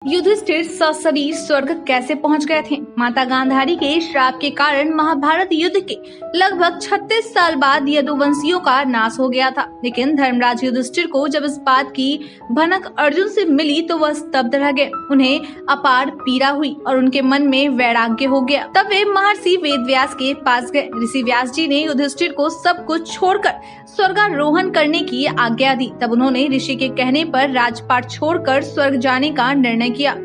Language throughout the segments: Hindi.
युधिष्ठिर सशरीर स्वर्ग कैसे पहुंच गए थे? माता गांधारी के श्राप के कारण महाभारत युद्ध के लगभग 36 साल बाद यदुवंशियों का नाश हो गया था। लेकिन धर्मराज युधिष्ठिर को जब इस बात की भनक अर्जुन से मिली तो वह स्तब्ध रह गए। उन्हें अपार पीड़ा हुई और उनके मन में वैराग्य हो गया। तब वे महर्षि वेदव्यास के पास गए। ऋषि व्यास जी ने युधिष्ठिर को सब कुछ छोड़कर स्वर्गारोहण करने की आज्ञा दी। तब उन्होंने ऋषि के कहने पर राजपाट छोड़कर स्वर्ग जाने का निर्णय किया।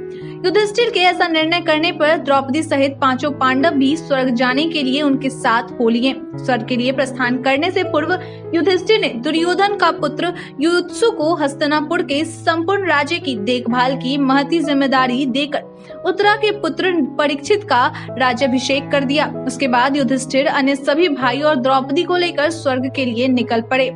युधिष्ठिर के ऐसा निर्णय करने पर द्रौपदी सहित पांचों पांडव भी स्वर्ग जाने के लिए उनके साथ हो लिए। स्वर्ग के लिए प्रस्थान करने से पूर्व युधिष्ठिर ने दुर्योधन का पुत्र युयुत्सु को हस्तिनापुर के संपूर्ण राज्य की देखभाल की महती जिम्मेदारी देकर उत्तरा के पुत्र परीक्षित का राज्याभिषेक कर दिया। उसके बाद युधिष्ठिर अन्य सभी भाई और द्रौपदी को लेकर स्वर्ग के लिए निकल पड़े।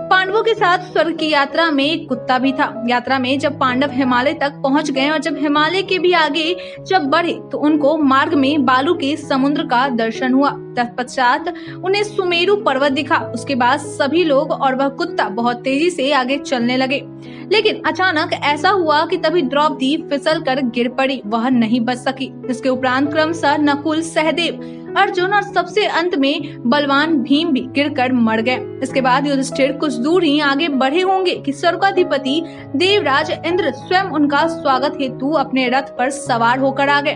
पांडवों के साथ स्वर्ग की यात्रा में एक कुत्ता भी था। यात्रा में जब पांडव हिमालय तक पहुंच गए और जब हिमालय के भी आगे जब बढ़े तो उनको मार्ग में बालू के समुद्र का दर्शन हुआ। तत्पश्चात उन्हें सुमेरु पर्वत दिखा। उसके बाद सभी लोग और वह कुत्ता बहुत तेजी से आगे चलने लगे। लेकिन अचानक ऐसा हुआ कि तभी द्रौपदी फिसल कर गिर पड़ी। वह नहीं बच सकी। इसके उपरांत क्रमशः नकुल, सहदेव, अर्जुन और सबसे अंत में बलवान भीम भी गिरकर मर गए। इसके बाद युधिष्ठिर कुछ दूर ही आगे बढ़े होंगे कि स्वर्गाधिपति देवराज इंद्र स्वयं उनका स्वागत हेतु अपने रथ पर सवार होकर आ गए।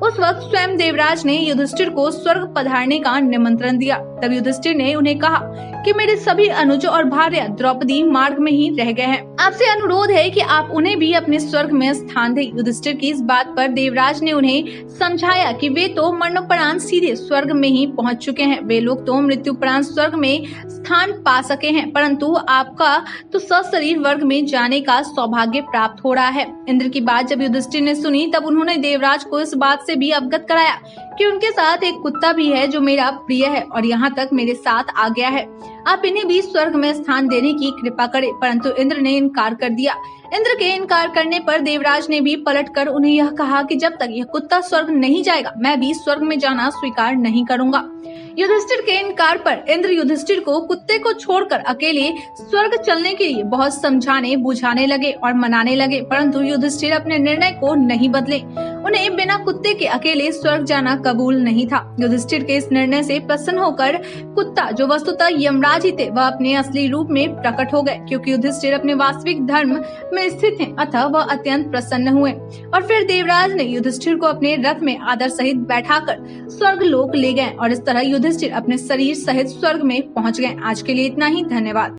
उस वक्त स्वयं देवराज ने युधिष्ठिर को स्वर्ग पधारने का निमंत्रण दिया। तब युधिष्ठिर ने उन्हें कहा कि मेरे सभी अनुज और भार्या द्रौपदी मार्ग में ही रह गए हैं। आपसे अनुरोध है कि आप उन्हें भी अपने स्वर्ग में स्थान दें। युधिष्ठिर की इस बात पर देवराज ने उन्हें समझाया कि वे तो मरणोपरांत सीधे स्वर्ग में ही पहुंच चुके हैं। वे लोग तो मृत्युपरांत स्वर्ग में स्थान पा सके हैं, परंतु आपका तो सशरीर वर्ग में जाने का सौभाग्य प्राप्त हो रहा है। इंद्र की बात जब युधिष्ठिर ने सुनी तब उन्होंने देवराज को इस बात से भी अवगत कराया कि उनके साथ एक कुत्ता भी है जो मेरा प्रिय है और यहाँ तक मेरे साथ आ गया है। आप इन्हें भी स्वर्ग में स्थान देने की कृपा करें। परंतु इंद्र ने इनकार कर दिया। इंद्र के इनकार करने पर देवराज ने भी पलटकर उन्हें यह कहा कि जब तक यह कुत्ता स्वर्ग नहीं जाएगा मैं भी स्वर्ग में जाना स्वीकार नहीं करूंगा। युधिष्ठिर के इनकार पर इंद्र युधिष्ठिर को कुत्ते को छोड़कर अकेले स्वर्ग चलने के लिए बहुत समझाने बुझाने लगे और मनाने लगे, परंतु युधिष्ठिर अपने निर्णय को नहीं बदले। उन्हें बिना कुत्ते के अकेले स्वर्ग जाना कबूल नहीं था। युधिष्ठिर के इस निर्णय से प्रसन्न होकर कुत्ता, जो वस्तुतः यमराज ही थे, वह अपने असली रूप में प्रकट हो गए। क्योंकि युधिष्ठिर अपने वास्तविक धर्म में स्थित हैं, अतः वह अत्यंत प्रसन्न हुए और फिर देवराज ने युधिष्ठिर को अपने रथ में आदर सहित बैठाकर स्वर्ग लोक ले गए और इस तरह युधिष्ठिर अपने शरीर सहित स्वर्ग में पहुंच गए। आज के लिए इतना ही। धन्यवाद।